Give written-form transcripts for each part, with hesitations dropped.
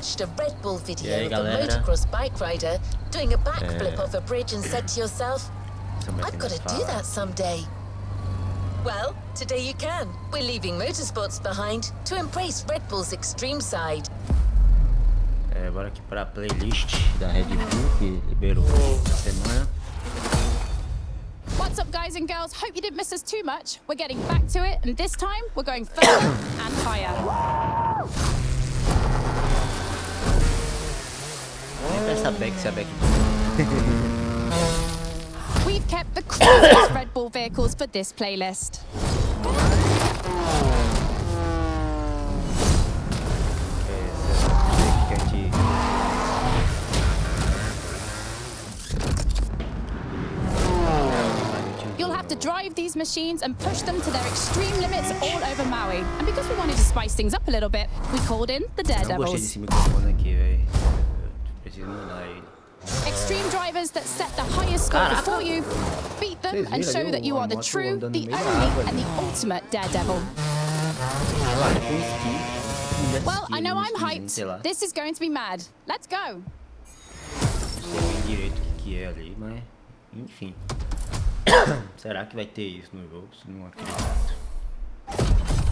watched a Redbull video of a motocross bike rider doing a backflip off a bridge and said to yourself, I've got to do that someday. Well, today you can. We're leaving motorsports behind to embrace Redbull's extreme side. Bora aqui para a playlist da Redbull que liberou essa semana. What's up, guys and girls? Hope you didn't miss us too much. We're getting back to it, and this time we're going further and higher. We've kept the craziest Red Bull vehicles for this playlist. You'll have to drive these machines and push them to their extreme limits all over Maui. And because we wanted to spice things up a little bit, we called in the Daredevils. Extreme drivers that set the highest score before you, beat them and show that you are the true, the only and the ultimate Daredevil. Well, I know I'm hyped. This is going to be mad. Let's go. Enfim. Será que vai ter isso no jogo? Não acredito.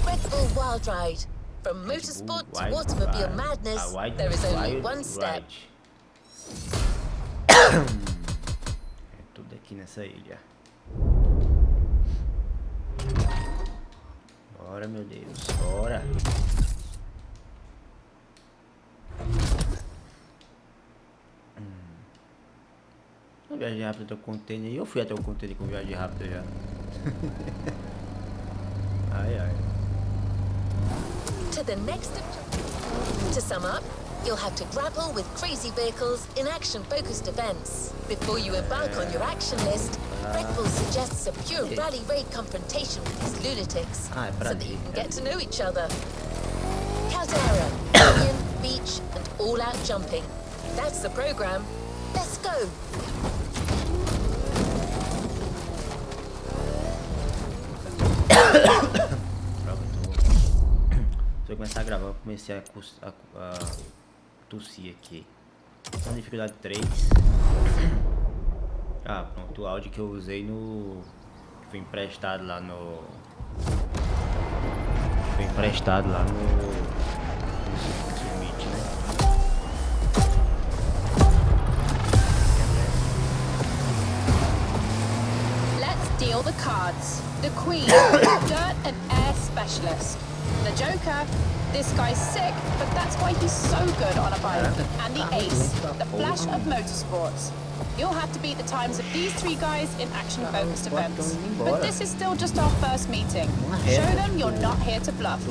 Redbull Wild Ride. From motorsport to automobile madness, there is only one step. É tudo aqui nessa ilha. Bora, meu Deus, bora. Uma viagem rápida até o container. Eu fui até o container com viagem rápida já. Ai, ai. To the next. To sum up, you'll have to grapple with crazy vehicles in action-focused events. Before you embark on your action list, Redbull suggests a pure rally raid confrontation with these lunatics, so that you can get to know each other. Caldera, canyon, beach, and all-out jumping. That's the program. Let's go. Se eu começar a gravar, eu comecei a tossir aqui. Então, dificuldade 3. Ah, pronto, o áudio que eu usei no... Foi emprestado lá no... Foi emprestado lá no Meet, né? Let's deal the cards. The Queen, Dirt and Air Specialist. The Joker, this guy's sick, but that's why he's so good on a bike. And the Ace, the Flash of motorsports. You'll have to beat the times of these three guys in action-focused events. But this is still just our first meeting. Show them you're not here to bluff.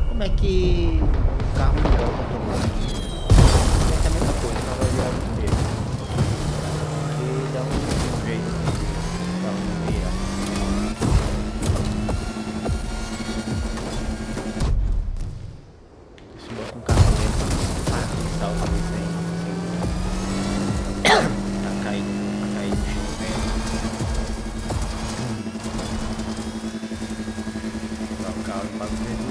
Como é que o carro não volta automático? É a mesma coisa, na verdade, mesmo. Porque dá um jeito de dar uma virada. Se bota um carro dentro, tá talvez sem tá caído no chão mesmo. Tá o carro e passa dentro.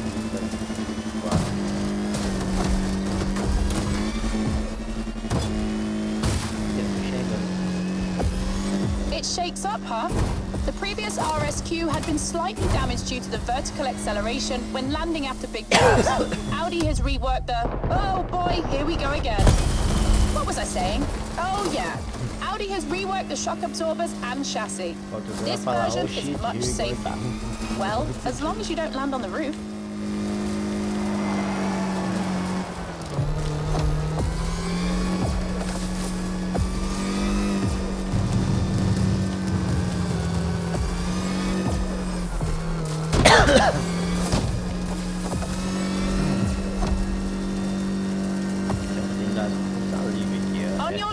It shakes up, huh? The previous RSQ had been slightly damaged due to the vertical acceleration when landing after big jumps. Audi has reworked the... Oh boy, here we go again. What was I saying? Oh yeah. Audi has reworked the shock absorbers and chassis. This version is much safer. Well, as long as you don't land on the roof.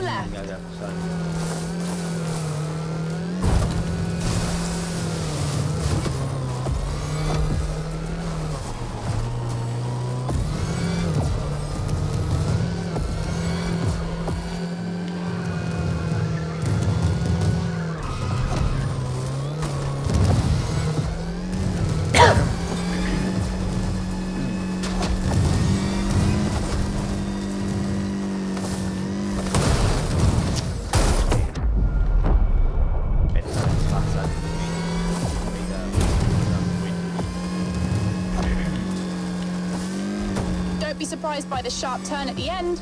left. Galax, sabe? Don't be surprised by the sharp turn at the end.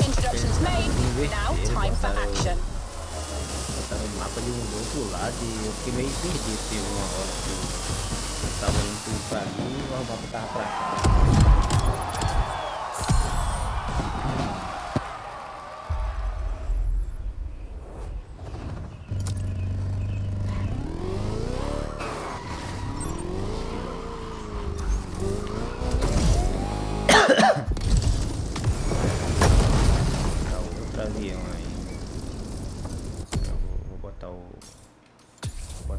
Introductions made. Now, time for action. Botaram o mapa de do outro lado e eu fiquei meio perdido. Teve uma hora que eu tava indo tudo pra ali e o mapa tava pra cá.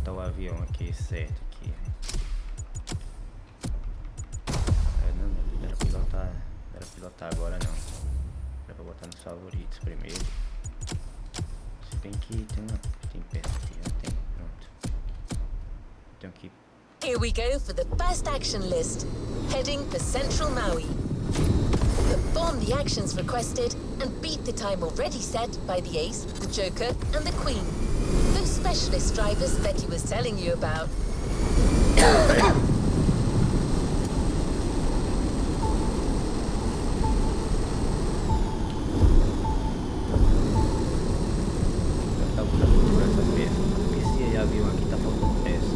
O avião aqui certo aqui. Não era pilotar agora não. Era pra botar nos favoritos primeiro. Se bem que tem perto aqui, já tem, pronto. Então aqui. Here we go for the first action list. Heading for Central Maui. Perform the actions requested and beat the time already set by the Ace, the Joker and the Queen. Those specialist drivers that he was telling you about. PCI avião aqui tá faltando peça.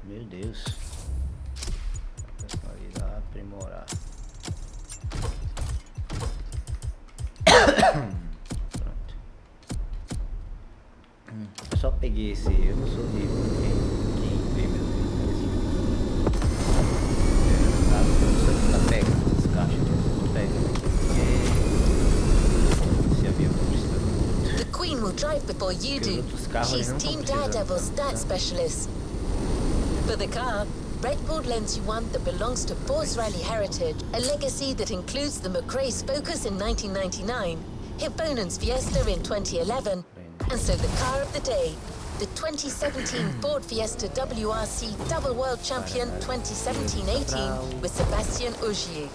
Meu Deus. Personalizar, aprimorar. Pronto. Eu só peguei esse. Eu não sou de quem vê meus vídeos. Tá pegando essas caixas. Tô pegando aqui. Esse avião não precisa muito. The Queen will drive before you do. She's Team Daredevil's stat specialist. For the car, Redbull lends you one that belongs to Force Rally heritage, a legacy that includes the McRae's Focus in 1999, Hibonan's Fiesta in 2011, and so the car of the day, the 2017 Ford Fiesta WRC Double World Champion 2017-18 with Sébastien Ogier.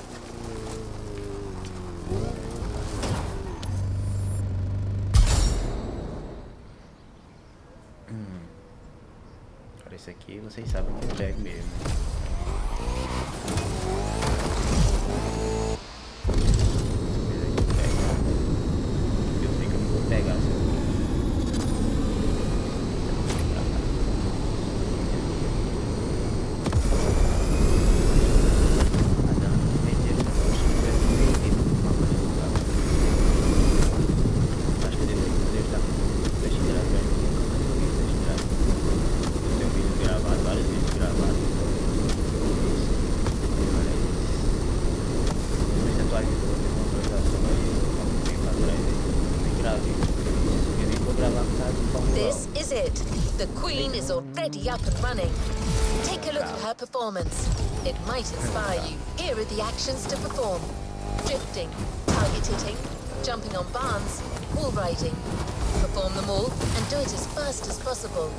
Esse aqui vocês sabem que eu pego mesmo. Eu sei que eu não vou pegar esse aqui. Queen is already up and running. Take a look at her performance. It might inspire you. Here are the actions to perform. Drifting, target hitting, jumping on barns, wall riding. Perform them all and do it as fast as possible.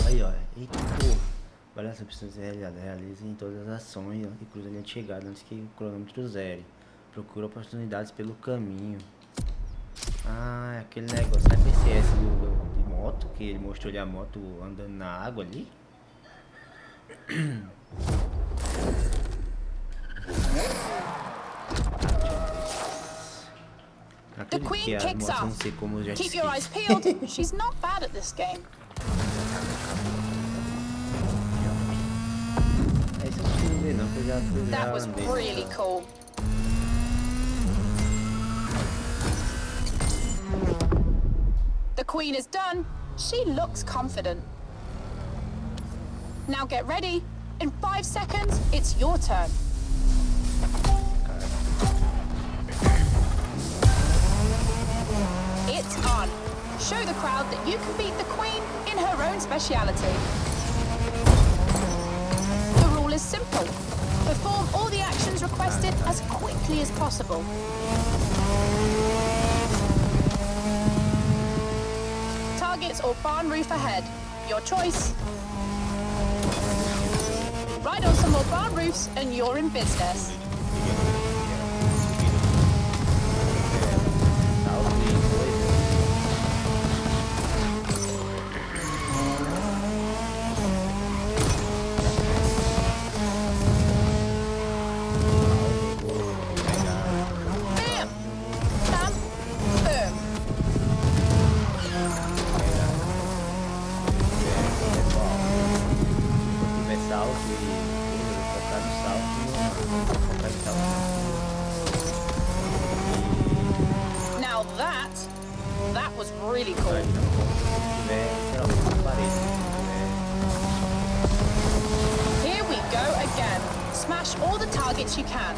Aí, ó. Eita, pô. Variação precisa ser realizada. Realize em todas as ações e cruze a linha de chegada antes que o cronômetro zere. Procura oportunidades pelo caminho. Ah, é aquele negócio. É PCS de moto, que ele mostrou ali a moto andando na água ali. The Queen kicks off. Keep your eyes peeled. She's not bad at this game. That was really cool. The Queen is done. She looks confident. Now get ready. In 5 seconds, it's your turn. It's on. Show the crowd that you can beat the Queen in her own speciality. The rule is simple. Perform all the actions requested as quickly as possible. Targets or barn roof ahead. Your choice. Ride on some more barn roofs and you're in business. Now that was really cool. Here we go again. Smash all the targets you can.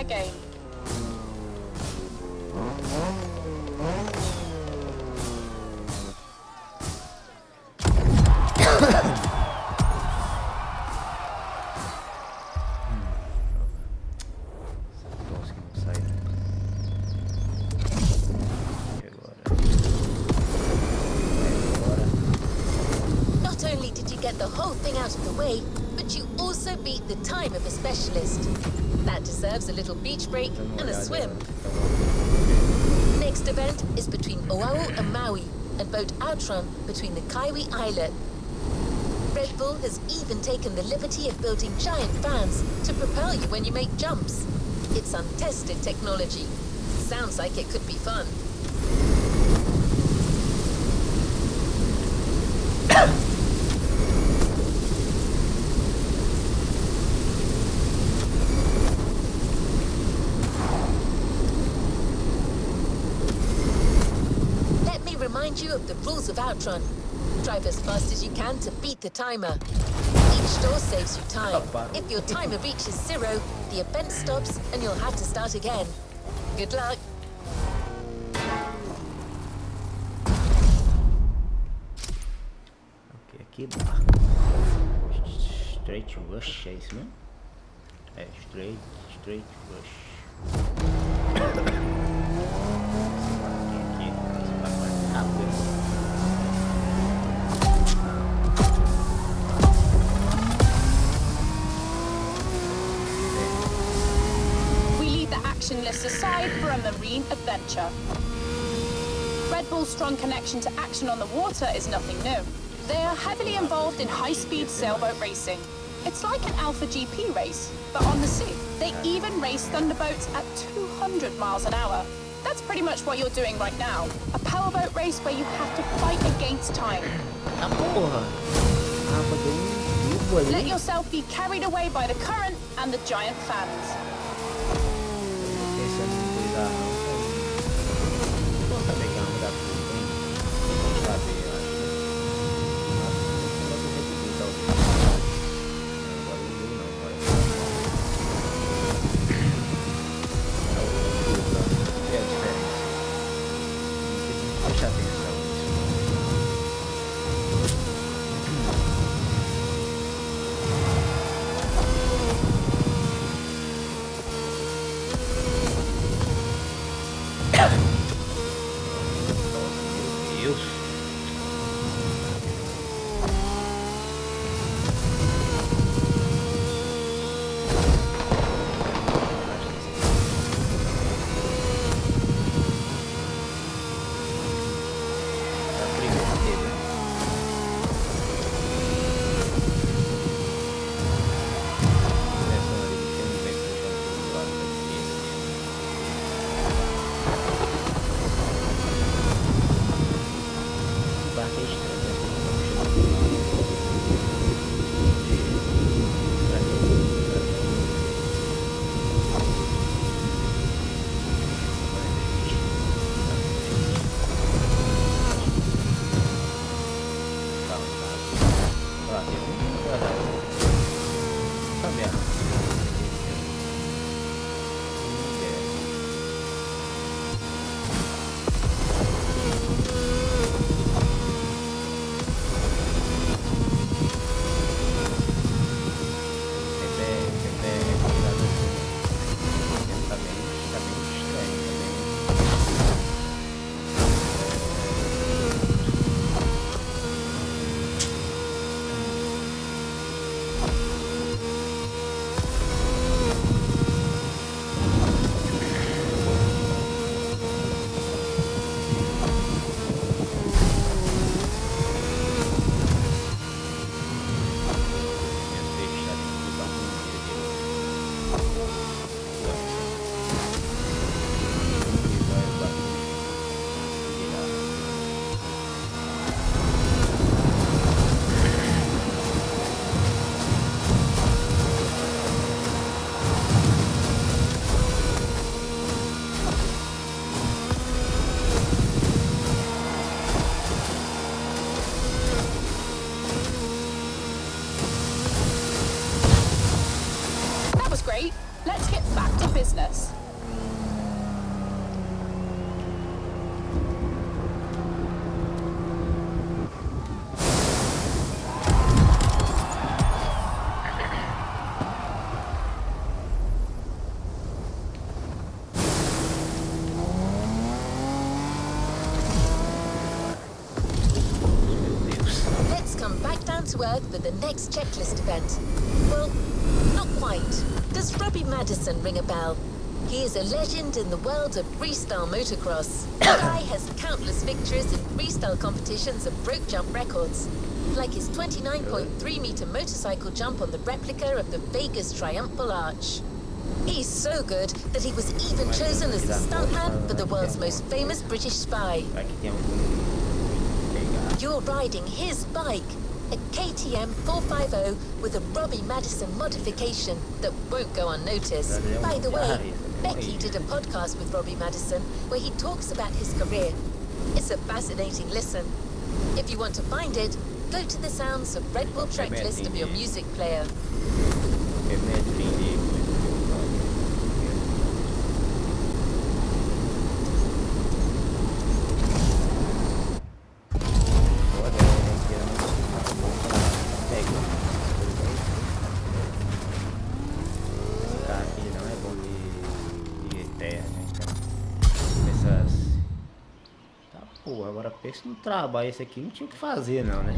Game. Not only did you get the whole thing out of the way, but you also also beat the time of a specialist. That deserves a little beach break and a swim. Next event is between Oahu and Maui, and boat outrun between the Kaiwi Islet. Redbull has even taken the liberty of building giant fans to propel you when you make jumps. It's untested technology. Sounds like it could be fun. Let me remind you of the rules of Outrun. Drive as fast as you can to beat the timer. Each door saves you time. If your timer reaches 0, the event stops and you'll have to start again. Good luck. Ok, aqui dá. Straight rush, é isso mesmo? É, straight rush. Aqui, esse passo mais rápido. Actionless aside for a marine adventure. Redbull's strong connection to action on the water is nothing new. They are heavily involved in high-speed sailboat racing. It's like an Alpha GP race, but on the sea. They even race thunderboats at 200 miles an hour. That's pretty much what you're doing right now. A powerboat race where you have to fight against time. Let yourself be carried away by the current and the giant fans. Let's get back to business. to earth for the next checklist event. Well, not quite. Does Robbie Madison ring a bell? He is a legend in the world of freestyle motocross. The guy has countless victories in freestyle competitions and broke jump records, like his 29.3-meter motorcycle jump on the replica of the Vegas Triumphal Arch. He's so good that he was even chosen as the stuntman for the world's most famous British spy. You're riding his bike, a KTM 450 with a Robbie Madison modification that won't go unnoticed. By the way, Becky did a podcast with Robbie Madison where he talks about his career. It's a fascinating listen. If you want to find it, go to the sounds of Redbull tracklist of your music player. Agora pensa no trabalho, esse aqui não tinha o que fazer não, né?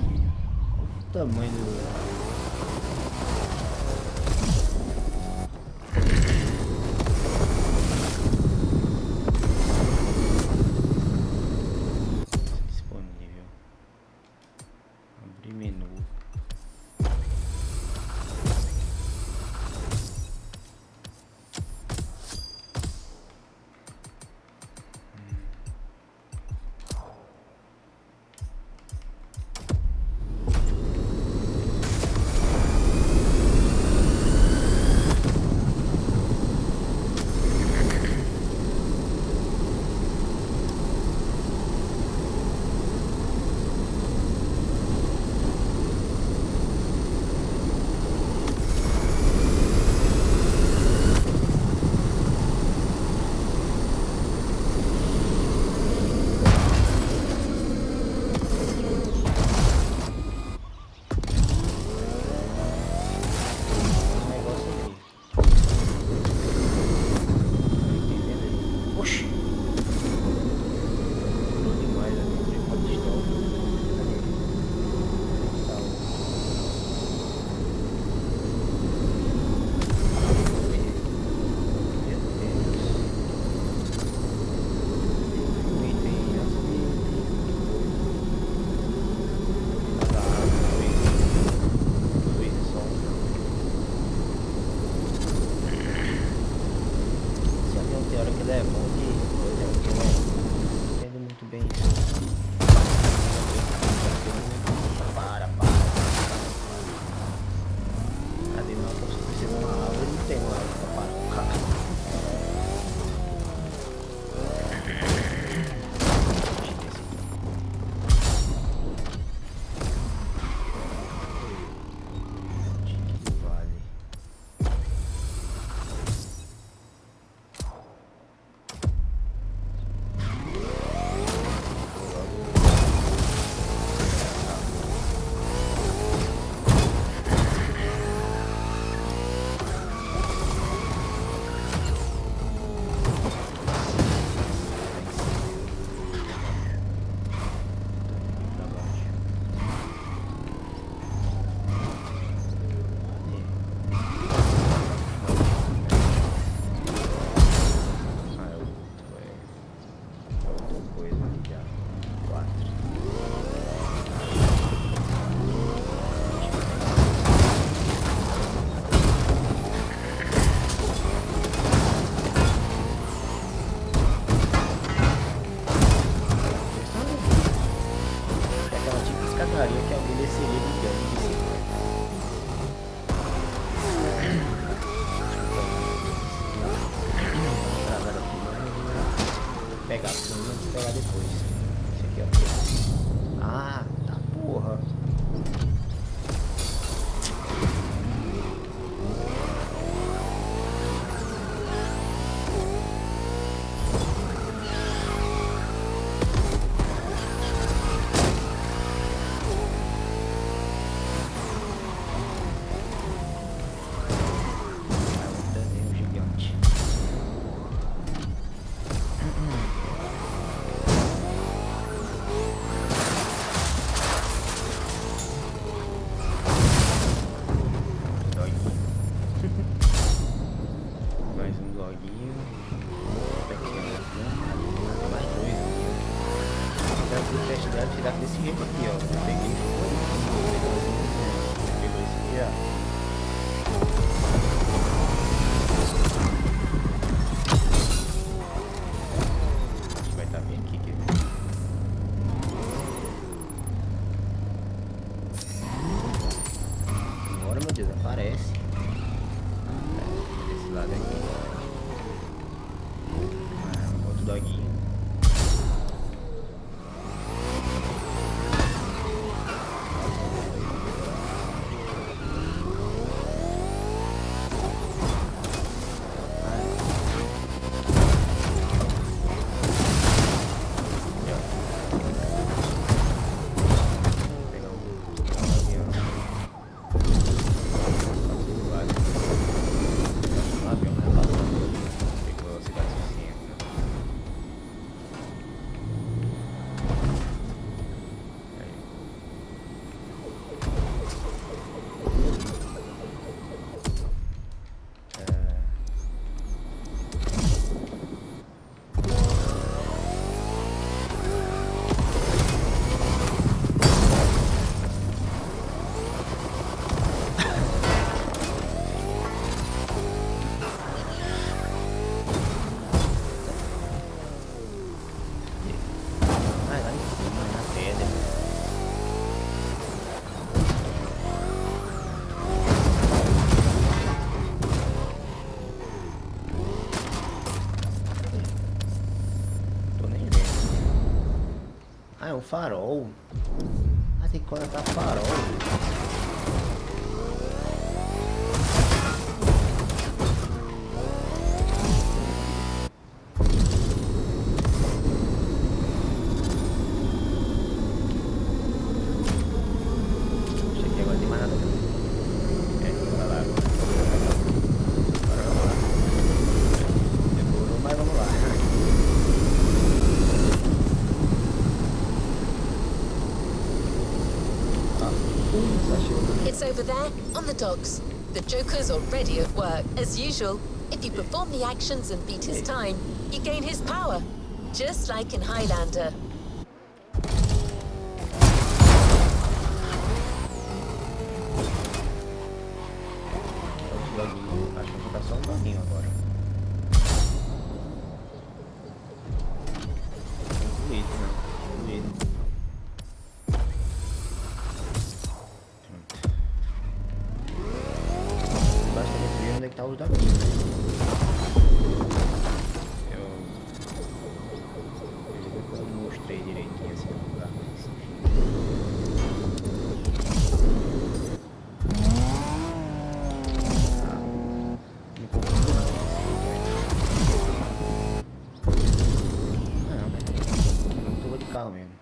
O tamanho do... disponível. Abrir menu. o teste dela tirar desse jeito aqui, ó. Eu peguei e pegou esse aqui, ó. Desaparece. Desse lado aqui. Outro doguinho. Ah, é um farol. Ah, tem que conectar farol. Cheguei agora, não tem mais nada. Bora lá. Bora lá. Demorou, mas vamos lá. It's over there, on the docks. The jokers are ready at work. As usual, if you perform the actions and beat his time, you gain his power. Just like in Highlander. Acho que tá só um doguinho agora. Incluído, né? Incluído. Onde é que tá os doguinhos? Eu mostrei direitinho assim no lugar. Não confundo não. Não tô de carro mesmo.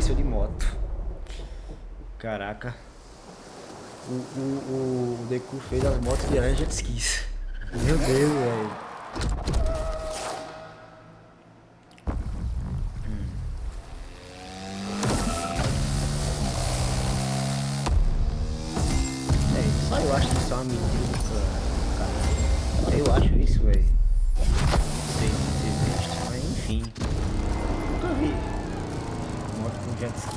De moto. Caraca. O Deku fez as motos virarem Jetskis. Meu Deus, velho. Só eu acho que isso é uma mentira, cara. Eu acho isso, velho. Não sei se existe, mas enfim. Nunca vi moto com Jetski.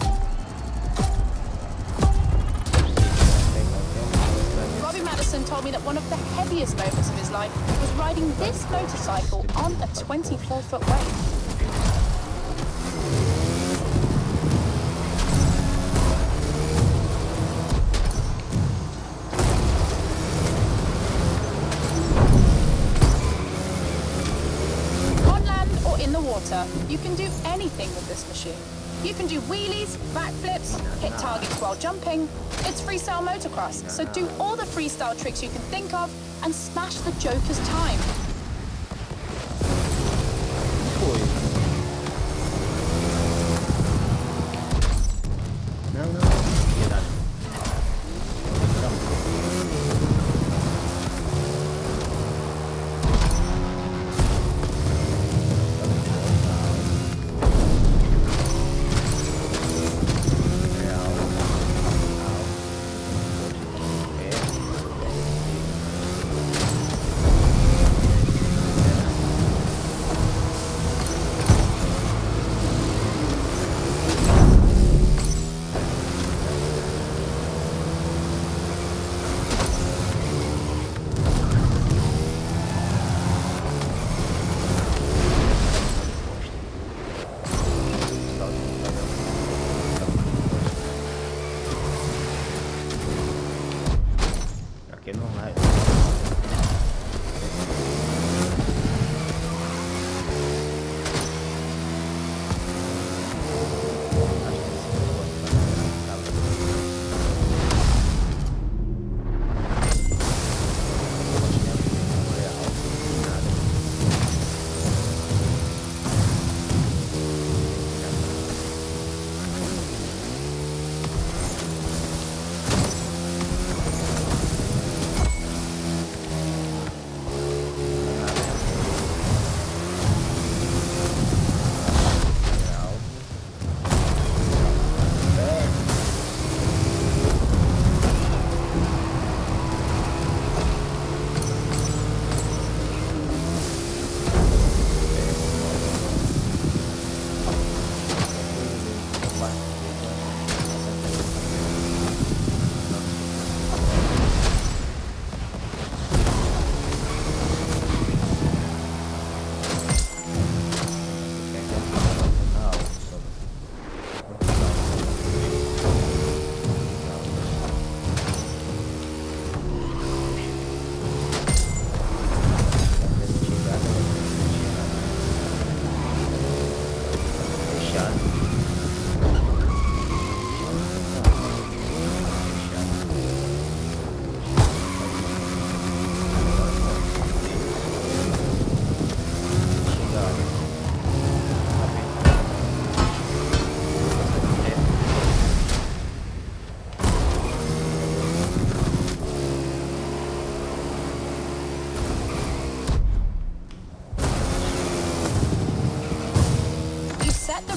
Robbie Madison told me that one of the heaviest moments of his life was riding this motorcycle on a 24-foot wave. You can do anything with this machine. You can do wheelies, backflips, hit targets while jumping. It's freestyle motocross, so do all the freestyle tricks you can think of and smash the Joker's time.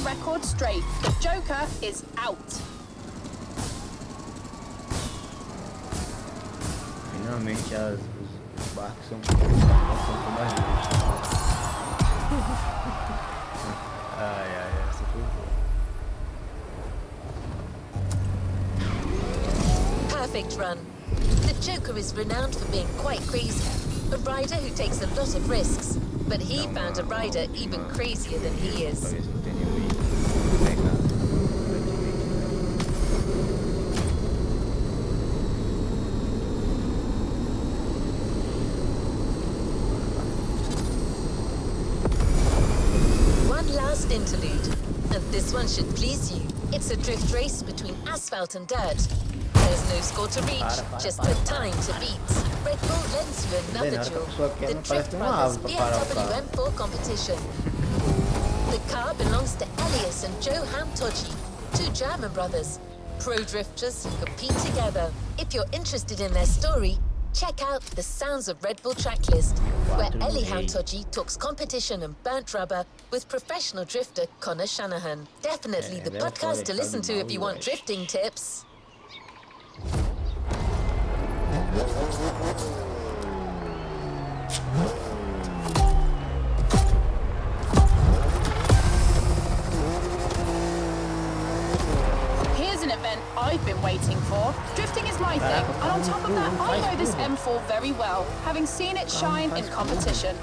Record straight. The Joker is out. Finalmente os barcos são com mais ai, essa foi boa. Perfect run. The Joker is renowned for being quite crazy. A rider who takes a lot of risks. But he found a rider even crazier than he is. One last interlude, and this one should please you. It's a drift race between asphalt and dirt. There's no score to reach, just a time to beat. Redbull lends you another jewel, the Drift Brothers BMW M4 competition. The car belongs to Elias and Joe Hamtoji, two German brothers, pro drifters who compete together. If you're interested in their story, check out the Sounds of Redbull tracklist, where Eli Hamtoji talks competition and burnt rubber with professional drifter Connor Shanahan. Definitely the podcast to listen to if you want drifting tips. Here's an event I've been waiting for. Drifting is my thing, and on top of that, I know this M4 very well, having seen it shine in competition.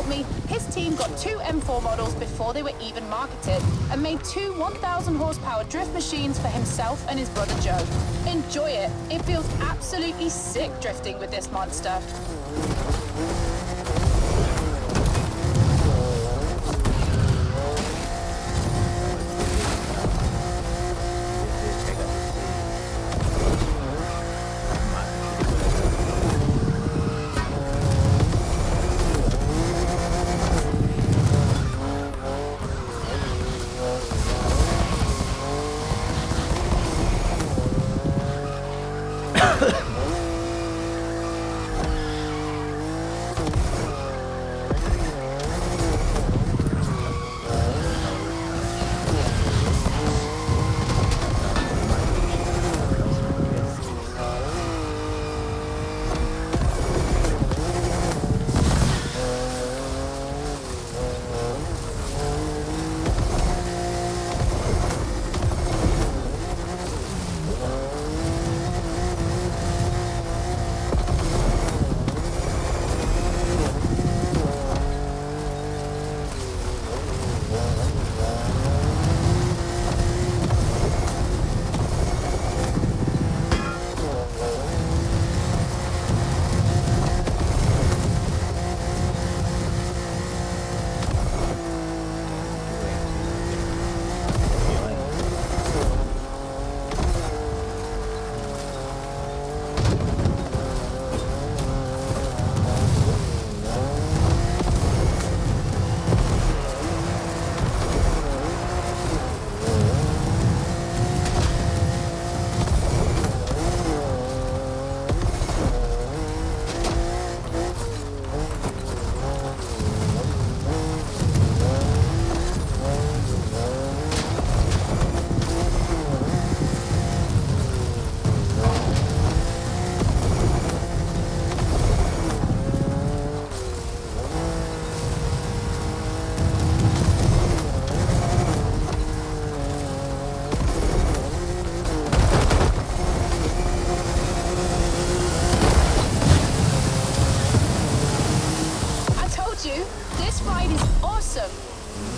told me his team got 2 M4 models before they were even marketed and made 2 1,000 horsepower drift machines for himself and his brother Joe. Enjoy it. It feels absolutely sick drifting with this monster.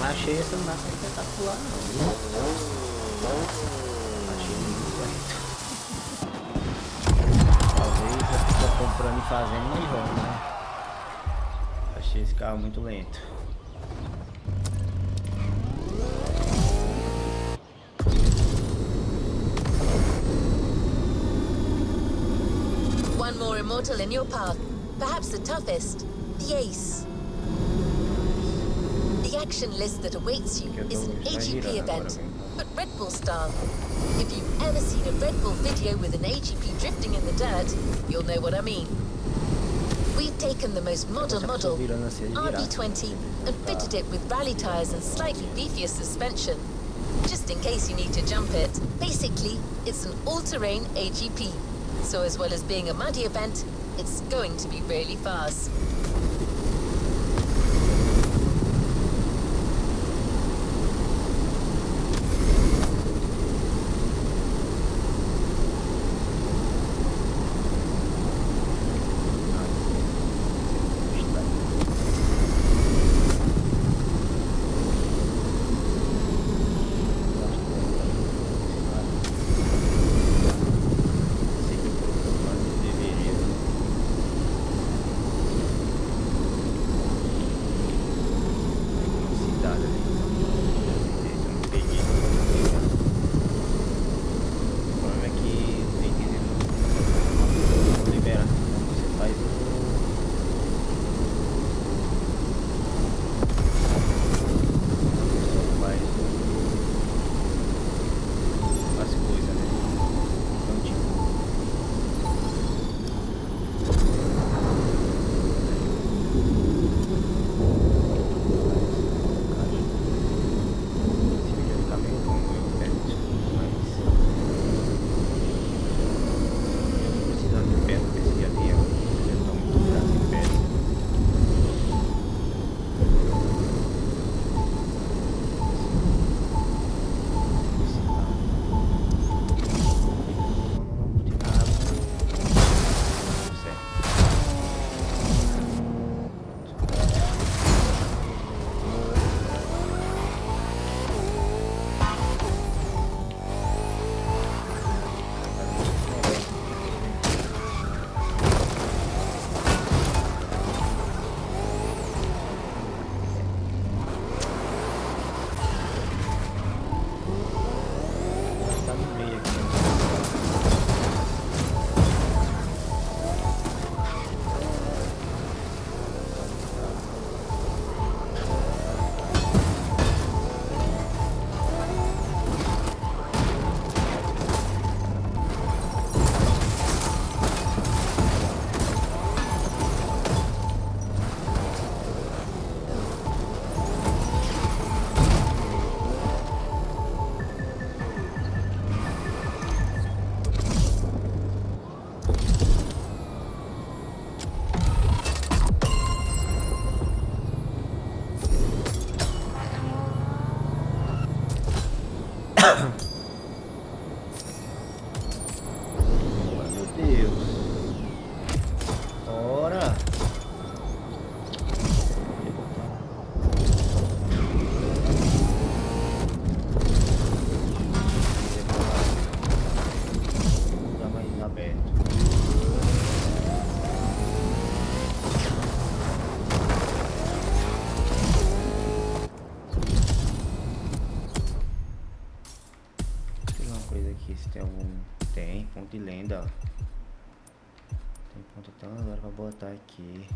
Achei essa massa espetacular, não. Achei muito lento. Talvez eu fique comprando e fazendo mais jogo, né? Achei esse carro muito lento. One more immortal in your path. Perhaps the toughest, the ace. The action list that awaits you is an AGP event, but Red Bull style. If you've ever seen a Red Bull video with an AGP drifting in the dirt, you'll know what I mean. We've taken the most modern model, RB20, and fitted it with rally tires and slightly beefier suspension, just in case you need to jump it. Basically, it's an all-terrain AGP, so as well as being a muddy event, it's going to be really fast. Meu Deus. Ora. Dá mais aberto. Se tem algum... Tem, ponto de lenda, ó. Tem ponto até agora pra botar aqui.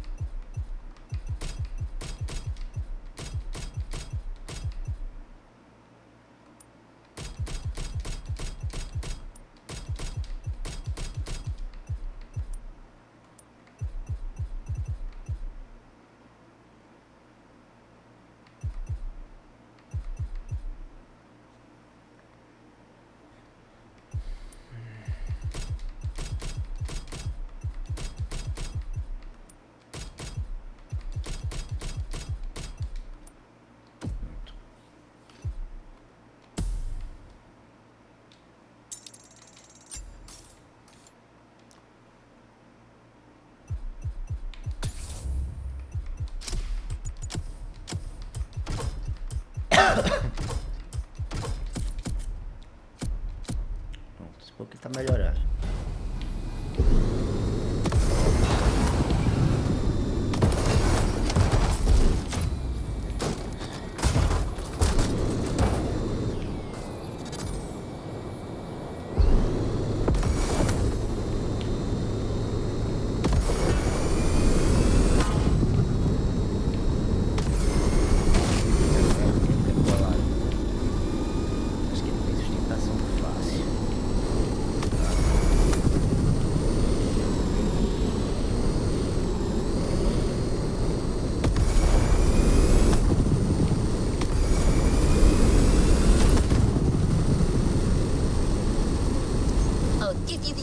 Pronto, esse pouco tá melhorando.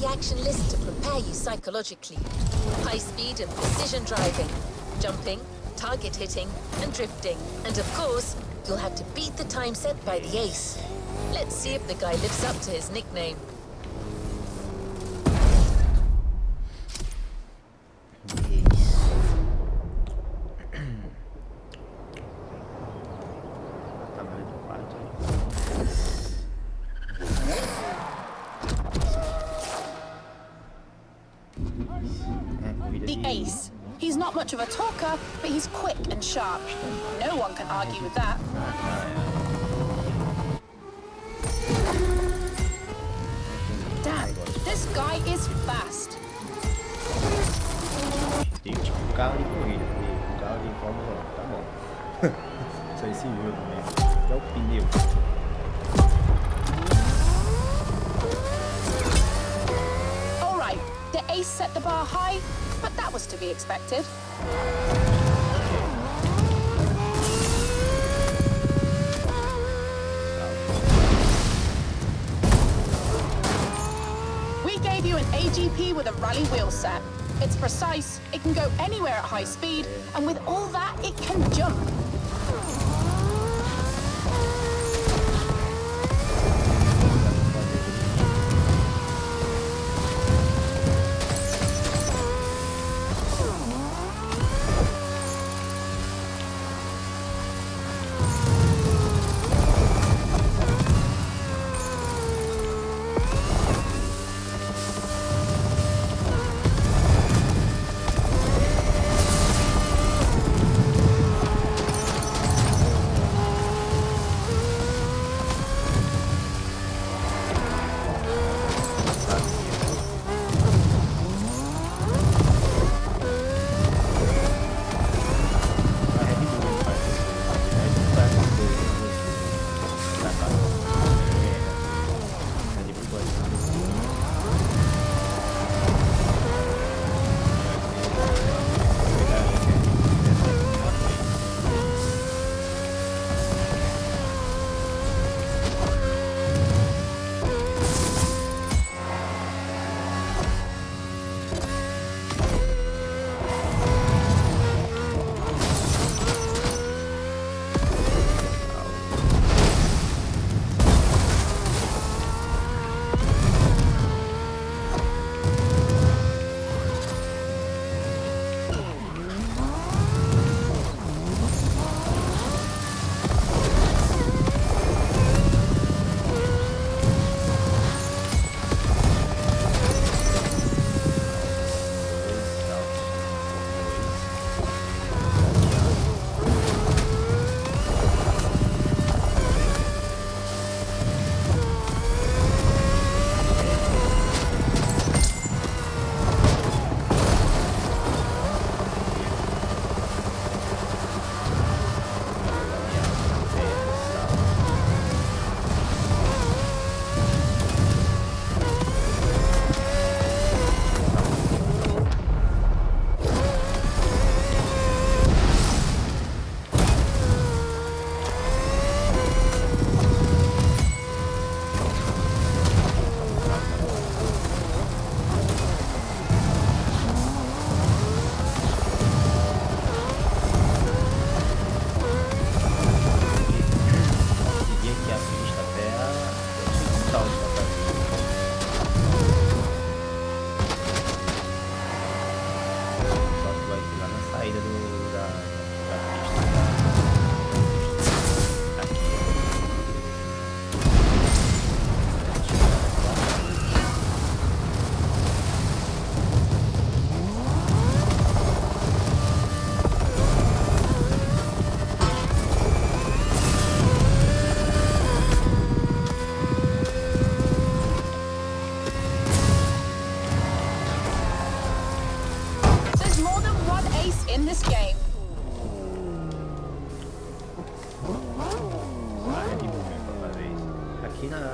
Action list to prepare you psychologically. High speed and precision driving, jumping, target hitting, and drifting. And of course, you'll have to beat the time set by the ace. Let's see if the guy lives up to his nickname. The ace. He's not much of a talker, but he's quick and sharp. No one can argue with that. Damn, this guy is fast. Tipo carro de corrida, carro de Fórmula 1, tá bom. Só esse jogo mesmo. É o pneu. All right, the ace set the bar high, but that was to be expected. We gave you an AGP with a rally wheel set. It's precise, it can go anywhere at high speed, and with all that, it can jump.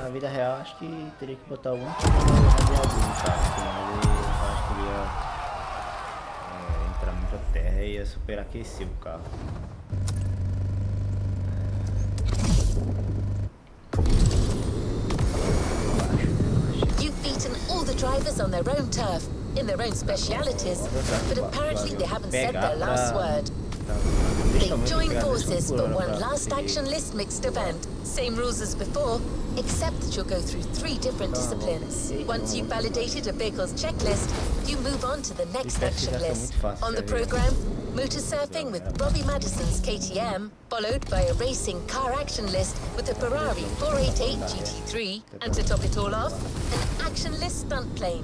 na vida real, acho que teria que botar algum tipo de radiador no carro, senão eu acho que ele ia entrar muita terra e ia superaquecer o carro. You've beaten all the drivers on their own turf, in their own specialities, but apparently they haven't said their last word. They join forces for one last action list mixed event. Same rules as before, except that you'll go through 3 different disciplines. Once you've validated a vehicle's checklist, you move on to the next action list. On the program, motorsurfing with Robbie Madison's KTM, followed by a racing car action list with a Ferrari 488 GT3, and to top it all off, an action list stunt plane.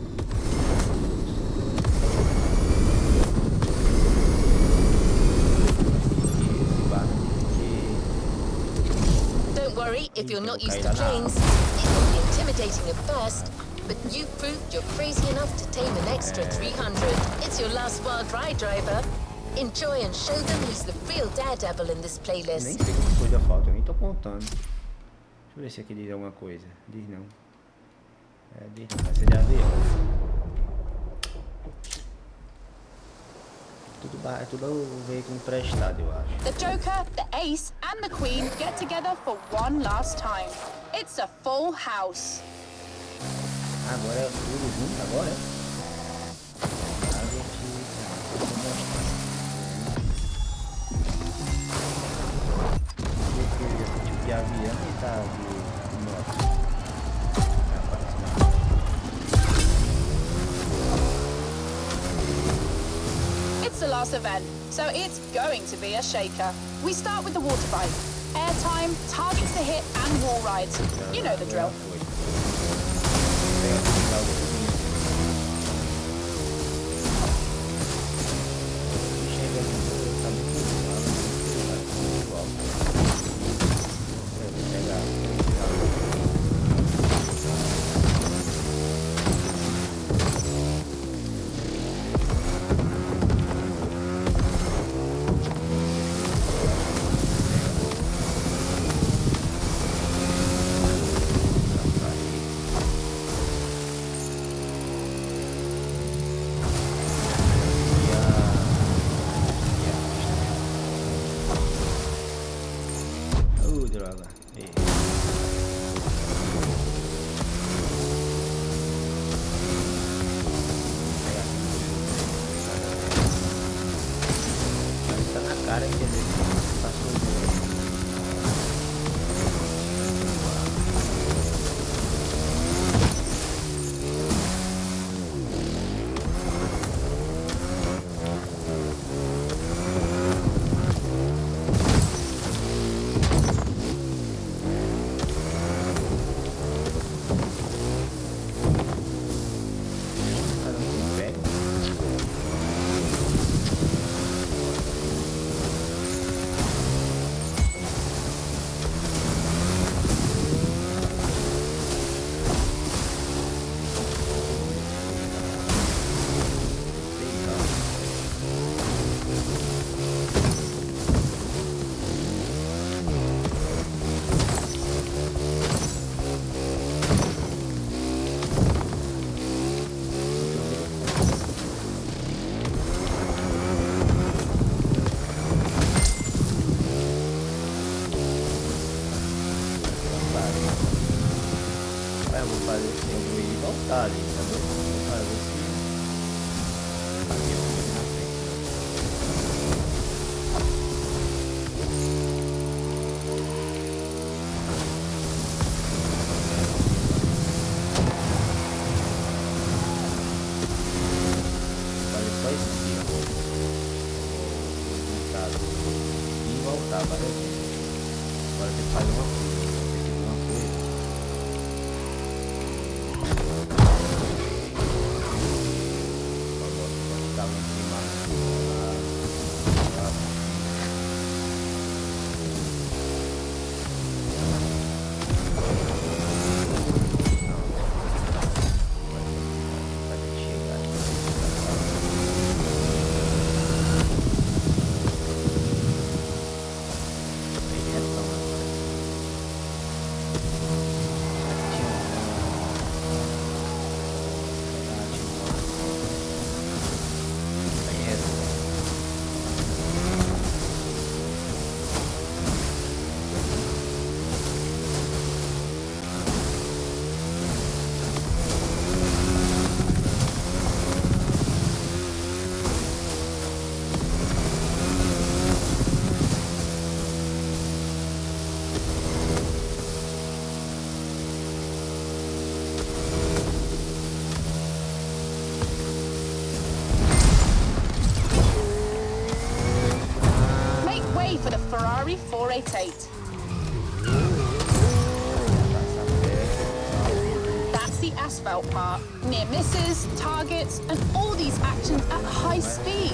Don't worry if you're not used to planes. It will be intimidating at first, but you've proved you're crazy enough to tame an extra 300. It's your last wild ride, driver. Enjoy and show them who's the real daredevil in this Nem playlist. sei quantas coisas faltam, eu nem tô contando. Deixa eu ver se aqui diz alguma coisa. Diz não. Diz não, vai ser de avião. Tudo veículo emprestado, eu acho. The Joker, the Ace, and the Queen get together for one last time. It's a full house. Agora é tudo junto, agora esse tipo de avião e tá de moto. It's the last event, so it's going to be a shaker. We start with the water bike. Airtime, targets to hit, and wall rides. You know the drill. Category 488. That's the asphalt part. Near misses, targets, and all these actions at high speed.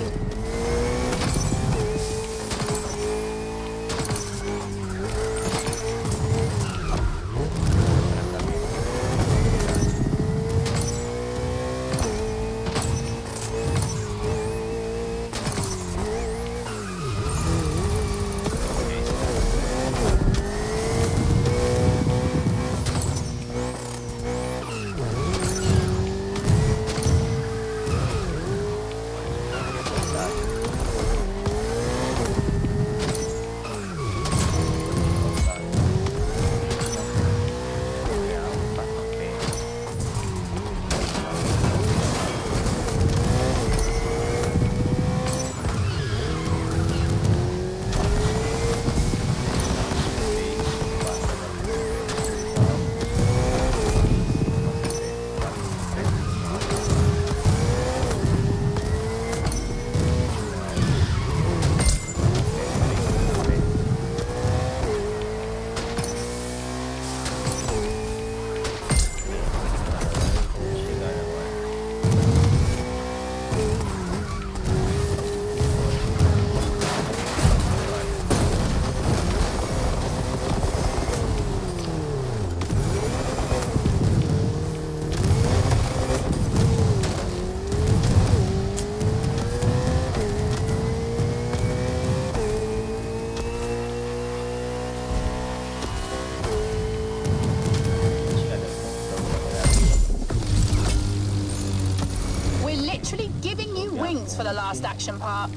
For the last action part.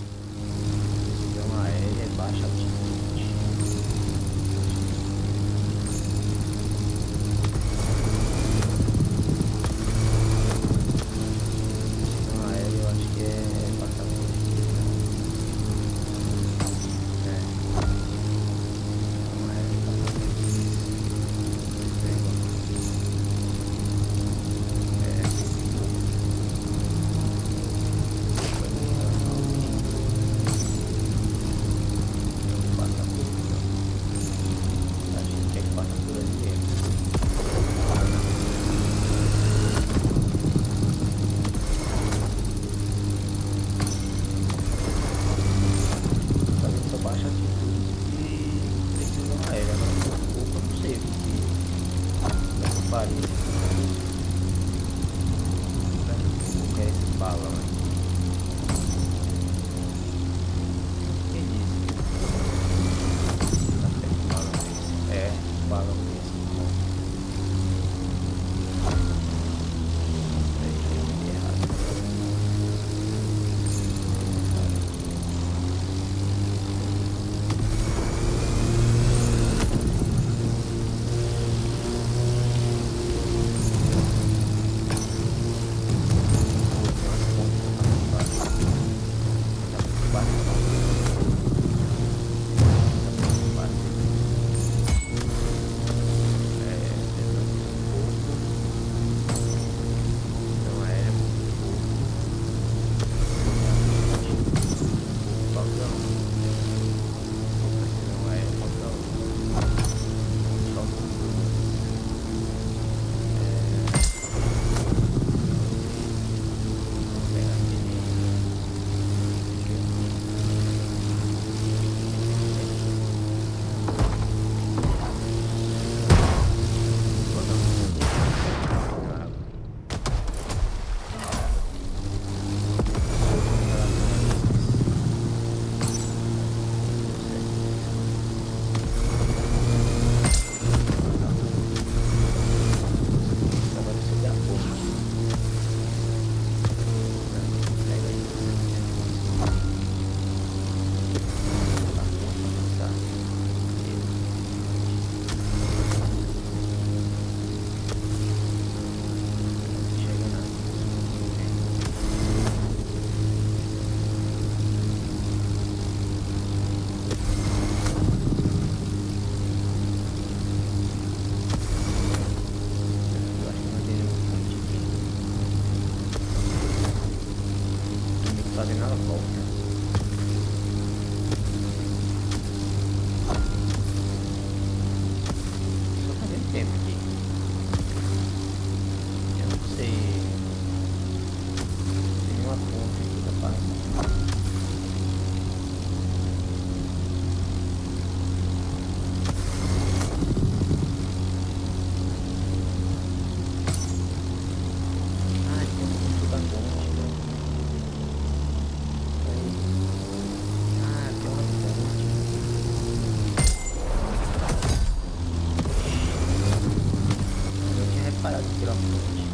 parado de tirar fonte.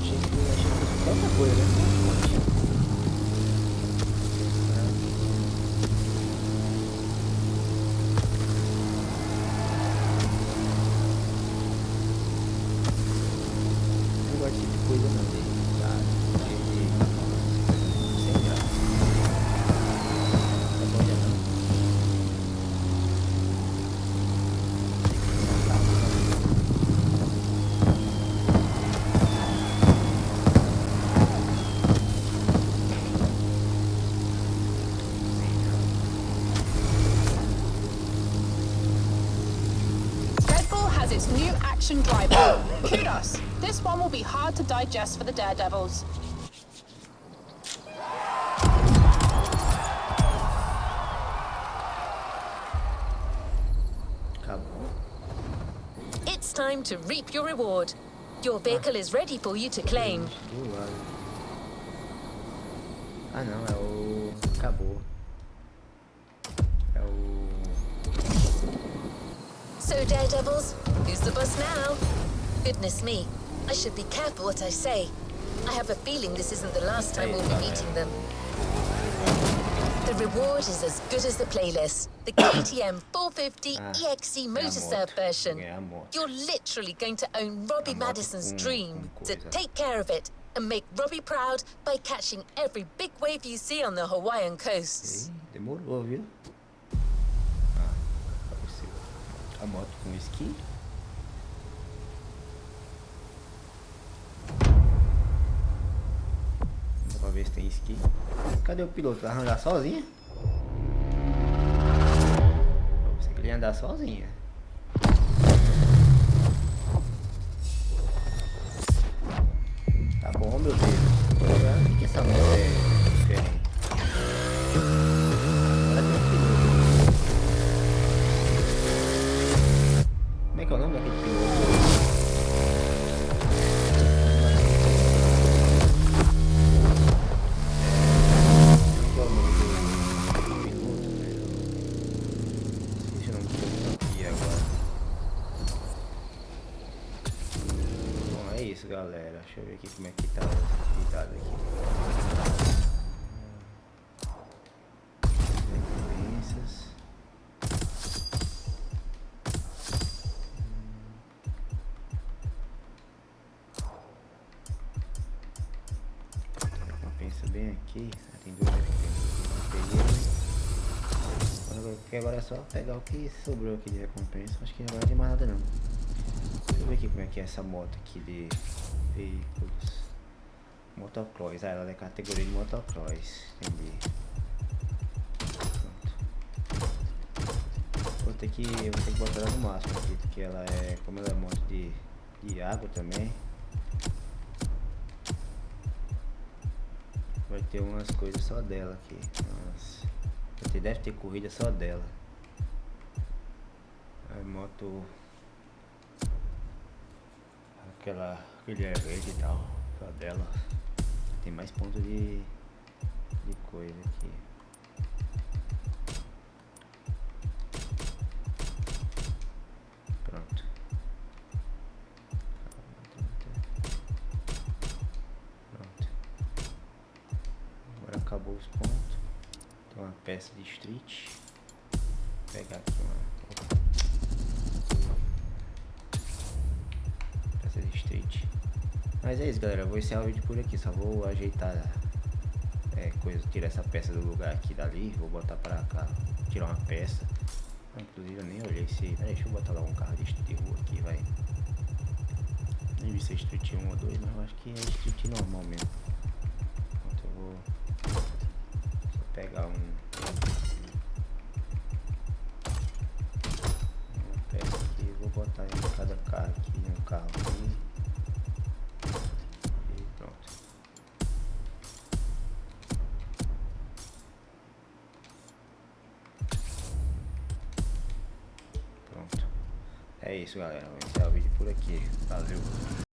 Achei que fosse outra coisa, né? Fonte. Não gosto desse tipo de coisa não, gente. Tá? Sem graça. Tá bom já não. Redbull has its new action driver. Kudos. This one will be hard to digest for the daredevils. Acabou. It's time to reap your reward. Your vehicle is ready for you to claim. Do lado. Ah não, é o... Acabou. É o... So, daredevils, who's the boss now? Goodness me, I should be careful what I say. I have a feeling this isn't the last time we'll be meeting them. The reward is as good as the playlist. The KTM 450 EXE Motorserve version. You're literally going to own Robbie Madison's dream. So take care of it and make Robbie proud by catching every big wave you see on the Hawaiian coasts. Ei, demorou, viu? Ah, apareceu a moto com esqui. Dá pra ver se tem esqui. Cadê o piloto? Vai arranjar sozinha? Eu pensei que ele ia andar sozinha. Tá bom, meu Deus. Tô olhando que essa moto é diferente. Agora tem um piloto. Como é que é o nome daquele piloto? Galera, deixa eu ver aqui como é que tá as atividades aqui. Recompensas. Recompensa bem aqui. Tem duas recompensas. Agora é só pegar o que sobrou aqui de recompensa. Acho que agora não tem mais nada não. Deixa eu ver aqui como é que é essa moto aqui de veículos. Motocross, ela é categoria de motocross. Entendi. Pronto. Vou ter que botar ela no máximo aqui, porque ela é, como ela é moto de água também. Vai ter umas coisas só dela aqui. Deve ter corrida só dela. É moto. Aquele é verde e tal, só dela. Tem mais pontos de coisa aqui. Pronto. Pronto. Agora acabou os pontos. Tem uma peça de street. Vou pegar aqui uma. Street. Mas é isso, galera, eu vou encerrar o vídeo por aqui, só vou ajeitar tirar essa peça do lugar aqui dali, vou botar pra cá, tirar uma peça. Inclusive eu nem olhei se... Peraí, deixa eu botar lá um carro de rua aqui, vai. Nem vi se é Street 1 ou 2, mas eu acho que é Street normal mesmo. Então eu vou só pegar uma peça aqui, vou botar em cada carro aqui, um carro aqui. E pronto. Pronto. É isso, galera. Vou encerrar o vídeo por aqui. Valeu.